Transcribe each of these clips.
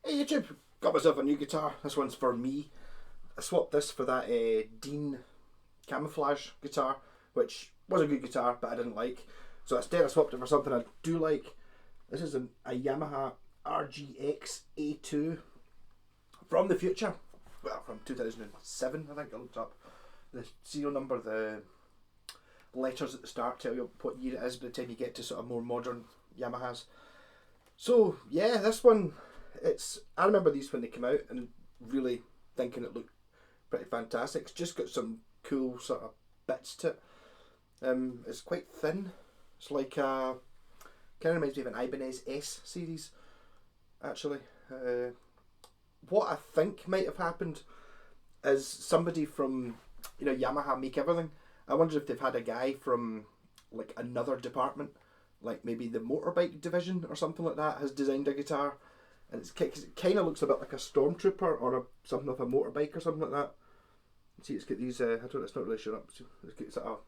Hey YouTube, got myself a new guitar. This one's for me. I swapped this for that Dean camouflage guitar, which was a good guitar, but I didn't like. So instead I swapped it for something I do like. This is a Yamaha RGX-A2 from the future. Well, from 2007, I think I looked up. The serial number, the letters at the start tell you what year it is by the time you get to sort of more modern Yamahas. So yeah, this one, I remember these when they came out and really thinking it looked pretty fantastic. It's just got some cool sort of bits to it. It's quite thin. It's like kind of reminds me of an Ibanez S series, actually. What I think might have happened is somebody from Yamaha Make Everything. I wonder if they've had a guy from like another department, like maybe the motorbike division or something like that, has designed a guitar, and it kind of looks a bit like a stormtrooper or something of a motorbike or something like that. See, it's got these. It's not really showing up. It's got sort of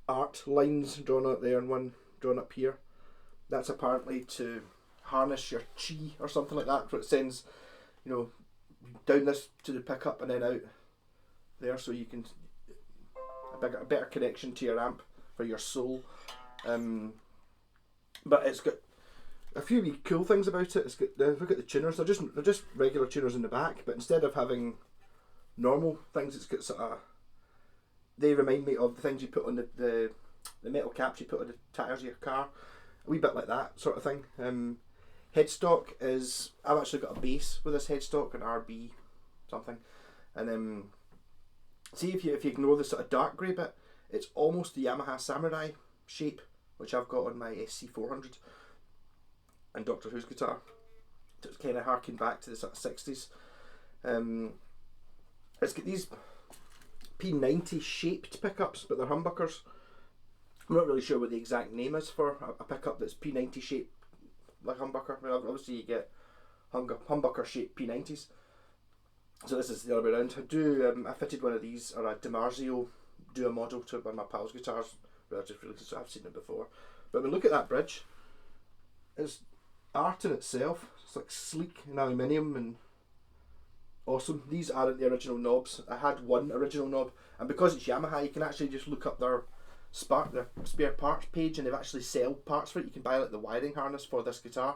art lines drawn out there and one drawn up here. That's apparently to harness your chi or something like that. So it sends, down this to the pickup and then out there, so you can a better connection to your amp for your soul. But it's got a few wee cool things about it. It's got look at the tuners. They're just regular tuners in the back, but instead of having normal things, it's got sort of. They remind me of the things you put on the metal caps you put on the tires of your car. A wee bit like that sort of thing. Headstock is. I've actually got a bass with this headstock, an RB something, and see if you ignore the sort of dark grey bit, it's almost the Yamaha Samurai shape, which I've got on my SC400 and Doctor Who's guitar. So it's kind of harking back to the sort of 60s. It's got these P90 shaped pickups, but they're humbuckers. I'm not really sure what the exact name is for a pickup that's P90 shaped like humbucker. I mean, obviously you get humbucker shaped P90s. So this is the other way around. I fitted one of these, or a DiMarzio Duo model to one of my pal's guitars. So I've seen it before. But I mean, look at that bridge. It's art in itself. It's like sleek in aluminium and awesome. These aren't the original knobs. I had one original knob, and because it's Yamaha, you can actually just look up their spare parts page, and they've actually sell parts for it. You can buy like the wiring harness for this guitar,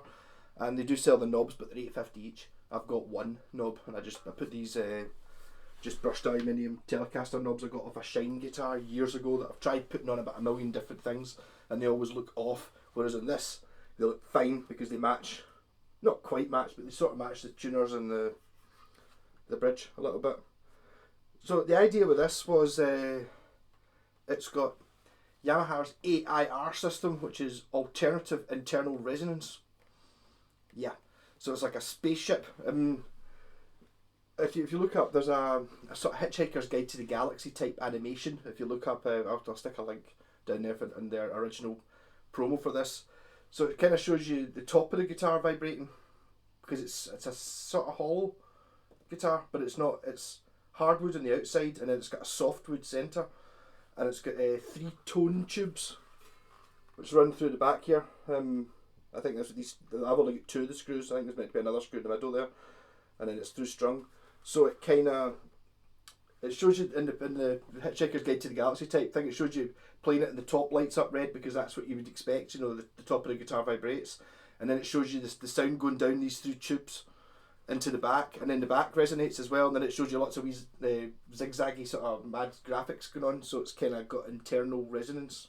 and they do sell the knobs, but they're $8.50 each. I've got one knob, and I put these just brushed aluminium Telecaster knobs I got off a Shine guitar years ago that I've tried putting on about a million different things, and they always look off. Whereas on this, they look fine because they match, not quite match, but they sort of match the tuners and the bridge a little bit. So the idea with this was it's got Yamaha's AIR system, which is alternative internal resonance. Yeah. So it's like a spaceship. If you look up, there's a sort of Hitchhiker's Guide to the Galaxy type animation. If you look up, I'll stick a link down there in their original promo for this. So it kind of shows you the top of the guitar vibrating, because it's a sort of hollow guitar, but it's not. It's hardwood on the outside, and then it's got a softwood centre, and it's got 3 tone tubes, which run through the back here. I think there's these. I've only got 2 of the screws. I think there's meant to be another screw in the middle there, and then it's through strung. So it shows you in the Hitchhiker's Guide to the Galaxy type thing. It shows you playing it and the top lights up red, because that's what you would expect. The top of the guitar vibrates, and then it shows you the sound going down these 3 tubes into the back, and then the back resonates as well. And then it shows you lots of these zigzaggy sort of mad graphics going on. So it's kind of got internal resonance.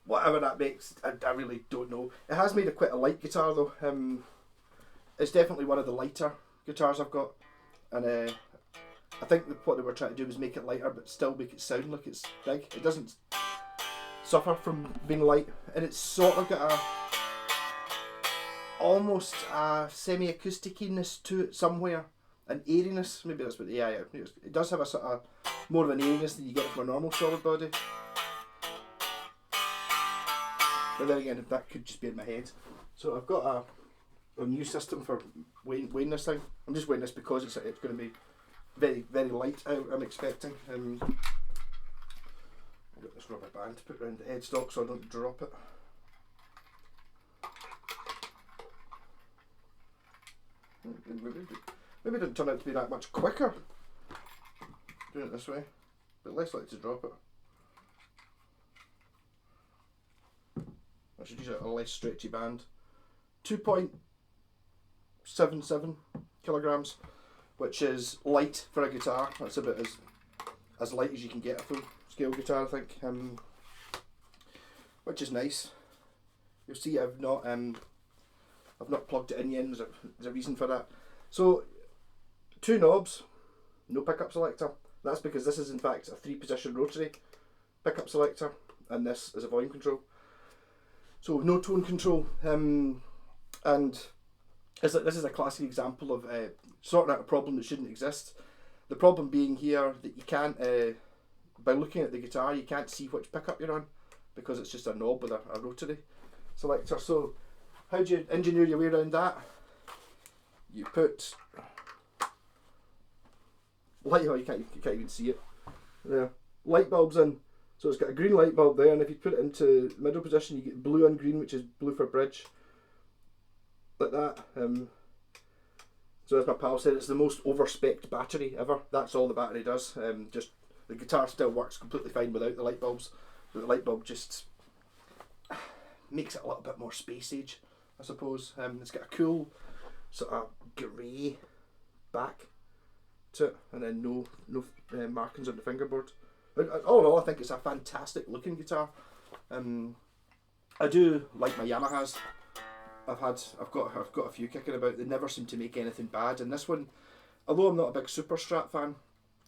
Whatever that makes, I really don't know. It has made quite a light guitar though. It's definitely one of the lighter guitars I've got, and I think what they were trying to do was make it lighter but still make it sound like it's big. It doesn't suffer from being light, and it's sort of got almost a semi-acousticiness to it somewhere, an airiness. Maybe that's what the AI. It does have a sort of more of an airiness than you get from a normal solid body. But then again, that could just be in my head. So I've got a new system for weighing this thing. I'm just weighing this because it's going to be very, very light, I'm expecting. I've got this rubber band to put around the headstock so I don't drop it. Maybe it didn't turn out to be that much quicker doing it this way, but less likely to drop it. I should use a less stretchy band. 2.77 kilograms, which is light for a guitar. That's about as light as you can get a full scale guitar, I think. Which is nice. You'll see I've not plugged it in yet. There's a reason for that. So 2 knobs, no pickup selector. That's because this is in fact a 3-position rotary pickup selector, and this is a volume control. So no tone control, and this is a classic example of sorting out a problem that shouldn't exist. The problem being here that you can't, by looking at the guitar, you can't see which pickup you're on because it's just a knob with a rotary selector. So how do you engineer your way around that? You put light, oh, you can't even see it. There, light bulbs in. So it's got a green light bulb there, and if you put it into the middle position, you get blue and green, which is blue for bridge, like that. So as my pal said, it's the most over-spec'd battery ever. That's all the battery does. Just the guitar still works completely fine without the light bulbs, but the light bulb just makes it a little bit more space age, I suppose. It's got a cool sort of grey back to it, and then no markings on the fingerboard. All in all, I think it's a fantastic looking guitar. I do like my Yamahas. I've got a few kicking about. They never seem to make anything bad. And this one, although I'm not a big Super Strat fan,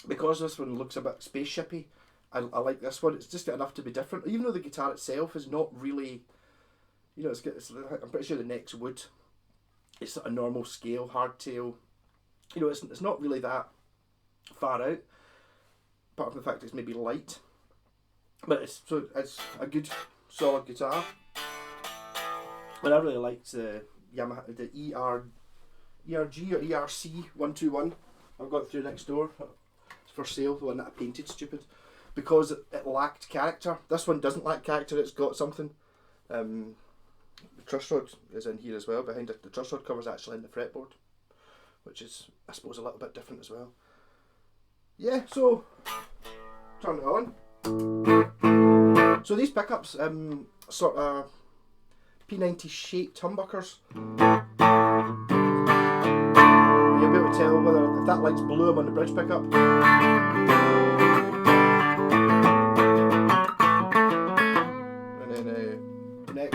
because this one looks a bit spaceshipy, I like this one. It's just got enough to be different. Even though the guitar itself is not really, you know, I'm pretty sure the neck's wood. It's a normal scale, hardtail. You know, it's not really that far out. Apart from the fact it's maybe light, but it's a good solid guitar. And I really liked the Yamaha, the ERG or ERC 121. I've got it through next door. It's for sale, the one that I painted stupid, because it lacked character. This one doesn't lack character. It's got something. The truss rod is in here as well. Behind it, the truss rod cover's actually in the fretboard, which is, I suppose, a little bit different as well. Yeah, so turn it on. So these pickups, sort of P90 shaped humbuckers. You'll be able to tell whether if that light's blue I'm on the bridge pickup. And then neck.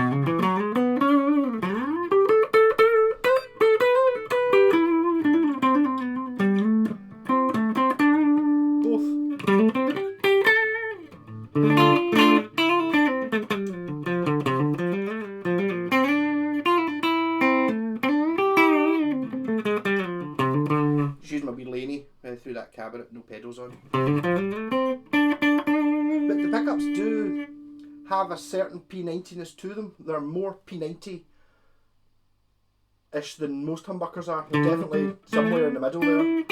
Through that cabinet, no pedals on. But the pickups do have a certain P90ness to them. They're more P90-ish than most humbuckers are. They're definitely somewhere in the middle there.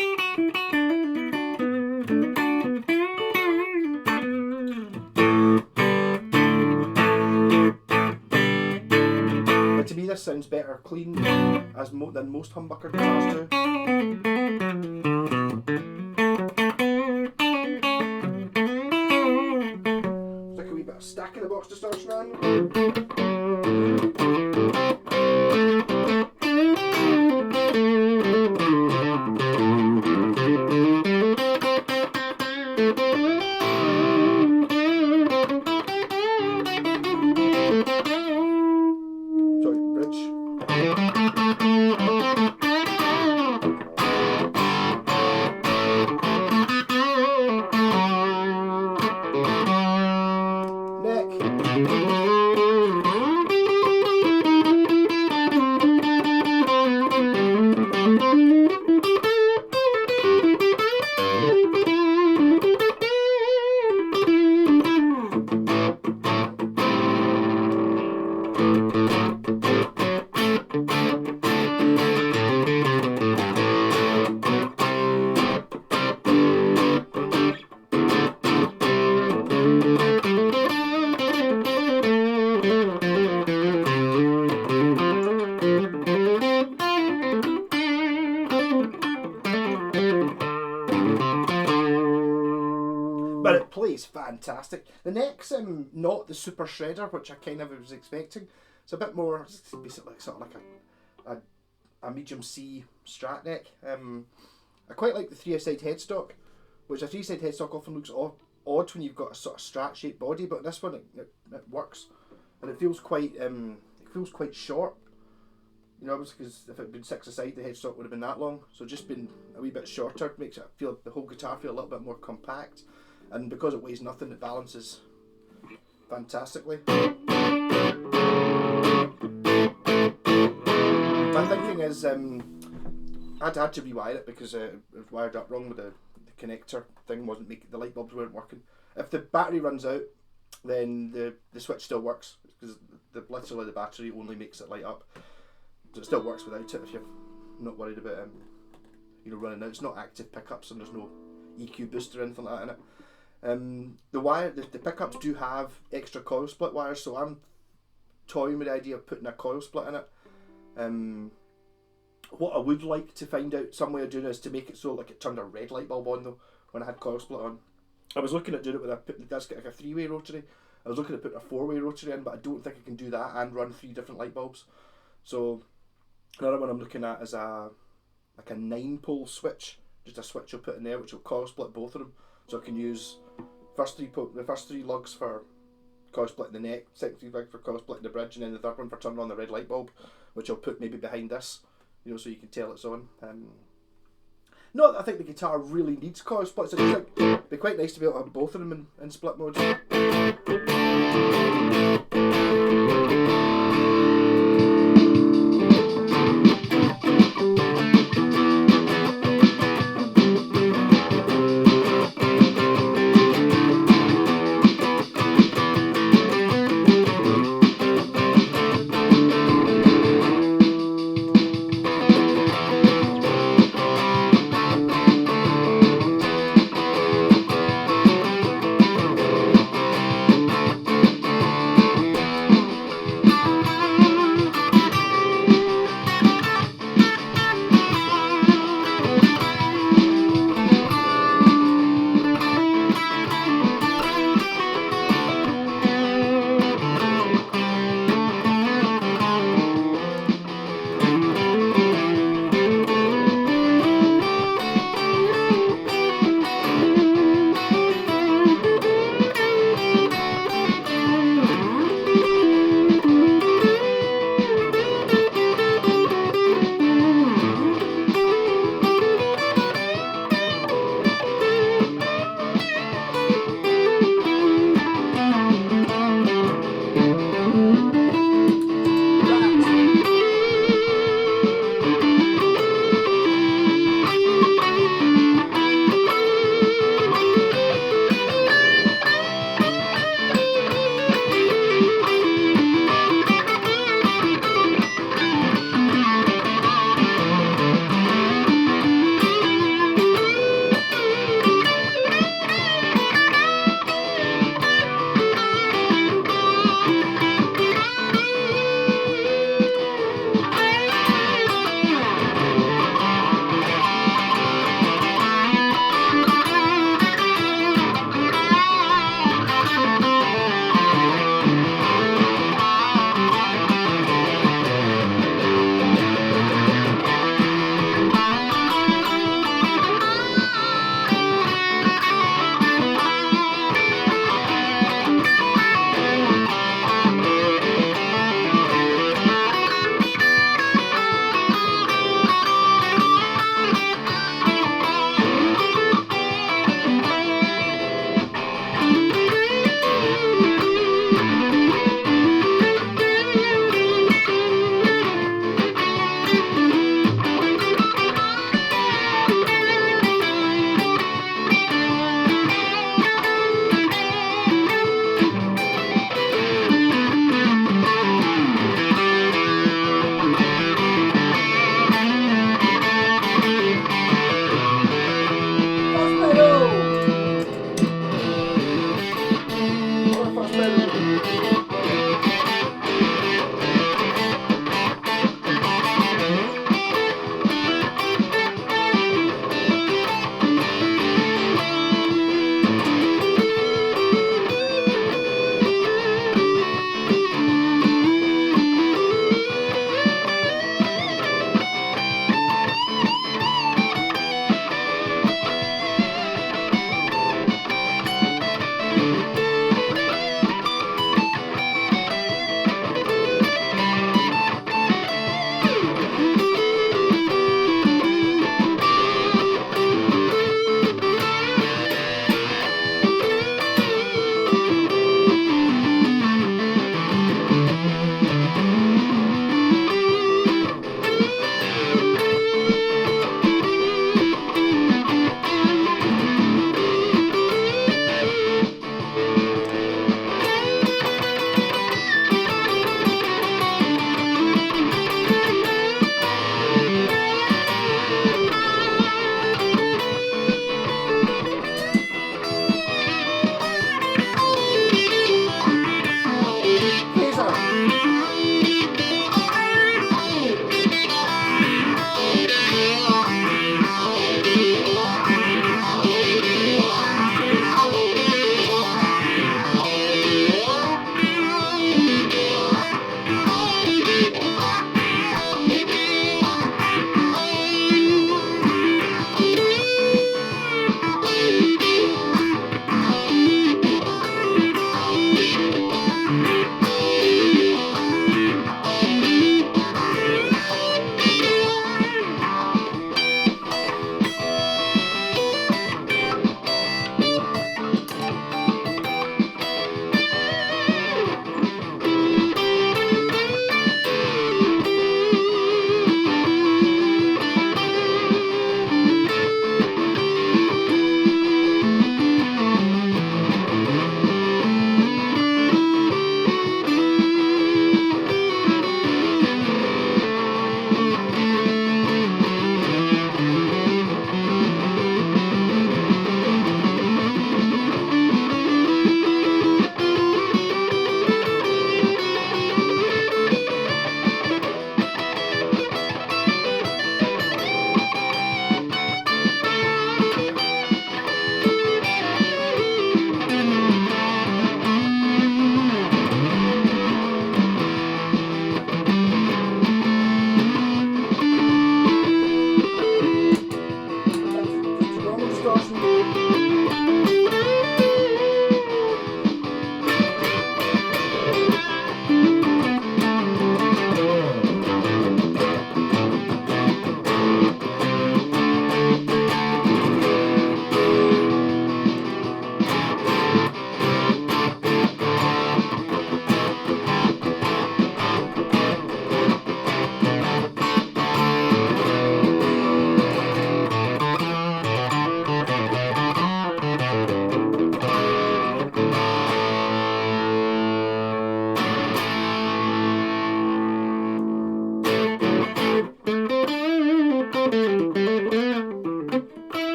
But to me this sounds better clean than most humbucker guitars do. Stack in the box distortion on. Sorry, bridge. is fantastic. The neck's not the super shredder, which I kind of was expecting. It's a bit more, it's basically sort of like a medium C Strat neck. I quite like the 3-side headstock, which a 3-side headstock often looks odd when you've got a sort of Strat shaped body, but this one it works, and it feels quite short. You know, because if it had been 6-a-side, the headstock would have been that long. So just been a wee bit shorter makes it feel, the whole guitar feel a little bit more compact, and because it weighs nothing, it balances fantastically. My thinking is I'd had to rewire it because it was wired up wrong with the connector thing. Wasn't making, the light bulbs weren't working. If the battery runs out, then the switch still works, because literally the battery only makes it light up. So it still works without it if you're not worried about running out. It's not active pickups and there's no EQ booster or anything like that in it. The pickups do have extra coil split wires, so I'm toying with the idea of putting a coil split in it. What I would like to find out some way of doing is to make it so like it turned a red light bulb on though when I had coil split on. I was looking at doing it with it does get like a 3-way rotary. I was looking at putting a 4-way rotary in, but I don't think I can do that and run 3 different light bulbs. So another one I'm looking at is a 9-pole switch, just a switch I'll put in there which will coil split both of them. So I can use the first 3 lugs for coil splitting the neck, second 3 lugs for coil splitting the bridge, and then the third one for turning on the red light bulb, which I'll put maybe behind this, you know, so you can tell it's on. Not that I think the guitar really needs coil splits. I just think it'd be quite nice to be able to have both of them in split mode.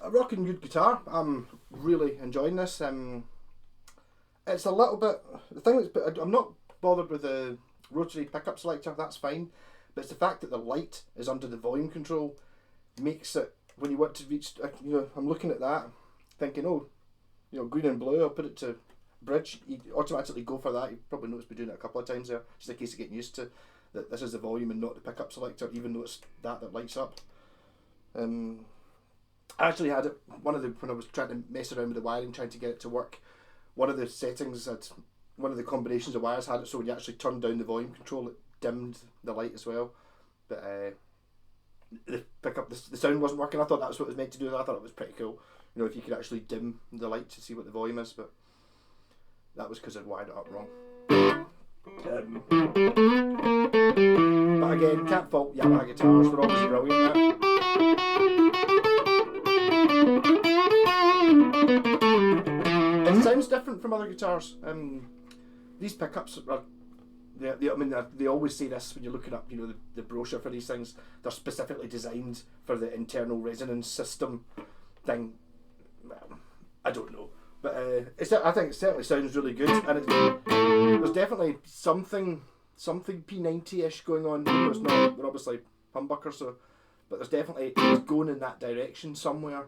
A rocking good guitar. I'm really enjoying this. It's a little bit, the thing that's, I'm not bothered with the rotary pickup selector, that's fine, but it's the fact that the light is under the volume control makes it, when you want to reach, you know, I'm looking at that thinking, oh, you know, green and blue, I'll put it to bridge, you automatically go for that. You probably noticed me doing it a couple of times there, just in case of getting used to that this is the volume and not the pickup selector, even though it's that lights up. I actually had it, when I was trying to mess around with the wiring, trying to get it to work, one of the settings had, one of the combinations of wires had it so when you actually turned down the volume control, it dimmed the light as well. But the pickup, the sound wasn't working. I thought that was what it was meant to do. I thought it was pretty cool, you know, if you could actually dim the light to see what the volume is. But that was because I'd wired it up wrong. But again, can't fault Yamaha guitars. They're always brilliant. It sounds different from other guitars. These pickups are, I mean, they always say this when you're looking up, you know, the brochure for these things. They're specifically designed for the internal resonance system thing. I don't know, but I think it certainly sounds really good, and there's definitely something P90-ish going on. It's not, they're obviously humbuckers, so, but there's definitely, it's going in that direction somewhere.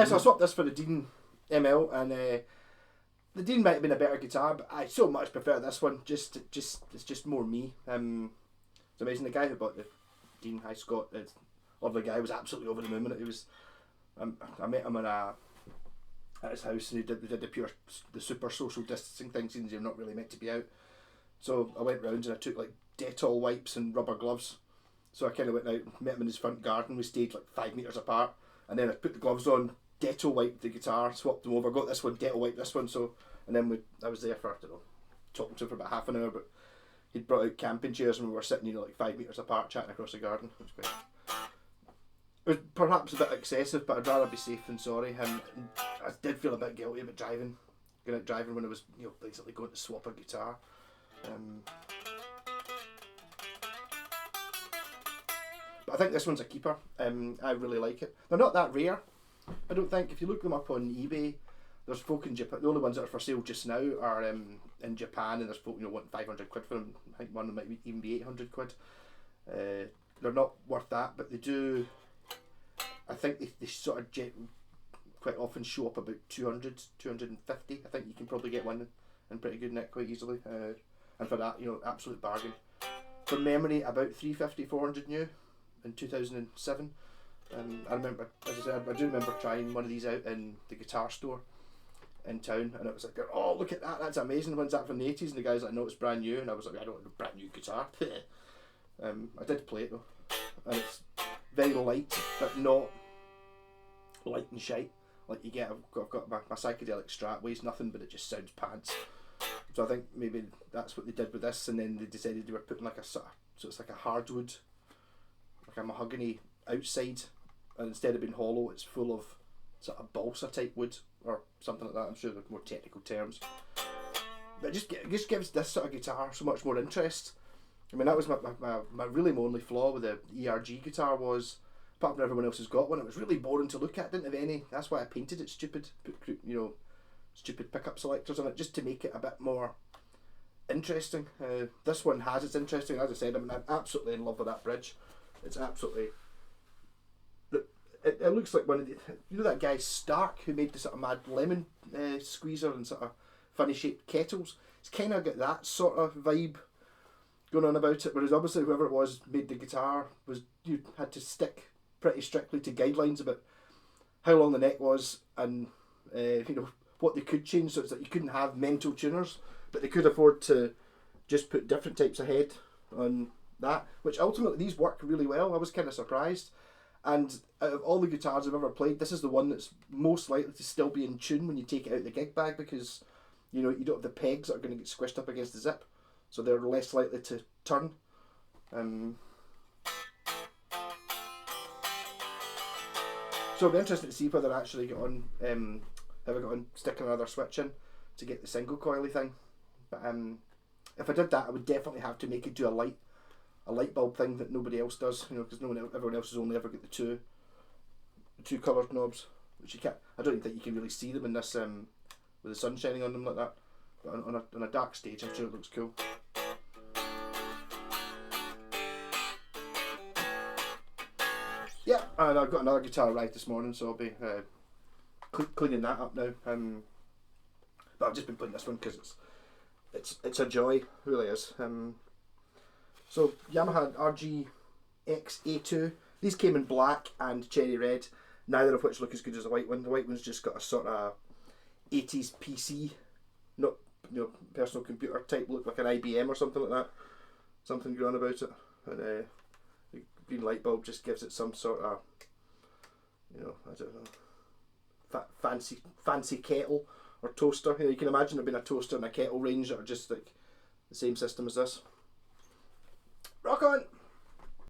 So I swapped this for the Dean ML, and the Dean might have been a better guitar, but I so much prefer this one. It's just more me. It's amazing. The guy who bought the Dean, hi Scott, lovely guy, was absolutely over the moon when it was. I met him at his house, and we did the super social distancing thing, since you're not really meant to be out. So I went round and I took like Dettol wipes and rubber gloves. So I kind of went out, met him in his front garden. We stayed like 5 meters apart, and then I put the gloves on, Dettol wiped the guitar, swapped them over, got this one, Dettol wiped this one. So, and then I was there for, I don't know, talking to him for about half an hour. But he'd brought out camping chairs, and we were sitting, you know, like 5 meters apart, chatting across the garden. It was great. It was perhaps a bit excessive, but I'd rather be safe than sorry. And I did feel a bit guilty about going out driving when I was, you know, basically going to swap a guitar. But I think this one's a keeper. I really like it. They're not that rare, I don't think. If you look them up on eBay, there's folk in Japan. The only ones that are for sale just now are in Japan, and there's folk, you know, wanting 500 quid for them. I think one of them might even be 800 quid. They're not worth that, but they do. I think they sort of quite often show up about 200, 250. I think you can probably get one in pretty good nick quite easily. And for that, you know, absolute bargain. From memory, about 350, 400 new in 2007. I remember, as I said, I do remember trying one of these out in the guitar store in town, and it was like, oh, look at that, that's amazing. When's that from the 80s? And the guy's like, no, it's brand new. And I was like, I don't want a brand new guitar. I did play it though, and it's very light, but not light and shite like you get. I've got my psychedelic Strat, weighs nothing, but it just sounds pants. So I think maybe that's what they did with this, and then they decided they were putting like a sort of, so it's like a hardwood, like a mahogany outside, and instead of being hollow, it's full of sort of balsa type wood or something like that. I'm sure there are more technical terms, but it just gives this sort of guitar so much more interest. I mean, that was my really my only flaw with the ERG guitar was, apart from everyone else has got one, it was really boring to look at. Didn't have any. That's why I painted it stupid. Put, you know, stupid pickup selectors on it just to make it a bit more interesting. This one has its interesting. As I said, I mean, I'm absolutely in love with that bridge. It's absolutely. It looks like one of the, you know, that guy Stark who made the sort of mad lemon squeezer and sort of funny shaped kettles. It's kind of got that sort of vibe going on about it, whereas obviously whoever it was made the guitar was, you had to stick pretty strictly to guidelines about how long the neck was and you know, what they could change. So it's like you couldn't have mental tuners, but they could afford to just put different types of head on that, which ultimately these work really well. I was kind of surprised, And out of all the guitars I've ever played, this is the one that's most likely to still be in tune when you take it out of the gig bag, because you know you don't have the pegs that are going to get squished up against the zip, so they're less likely to turn. So it'll be interesting to see whether I actually get on, if I got on sticking another switch in to get the single coily thing. But if I did that, I would definitely have to make it do a light bulb thing that nobody else does, you know, because everyone else has only ever got the two coloured knobs, which you can't. I don't even think you can really see them in this with the sun shining on them like that. But on a dark stage, I'm sure it looks cool. Yeah, and I've got another guitar ride this morning, so I'll be cleaning that up now. But I've just been playing this one because it's a joy, it really is. So Yamaha RGX-A2. These came in black and cherry red, neither of which look as good as the white one. The white one's just got a sort of 80s PC, not, you know, personal computer type look, like an IBM or something like that. Something going on about it. And the green light bulb just gives it some sort of, you know, I don't know, fancy kettle or toaster. You know, you can imagine there being a toaster and a kettle range that are just like the same system as this. Rock on!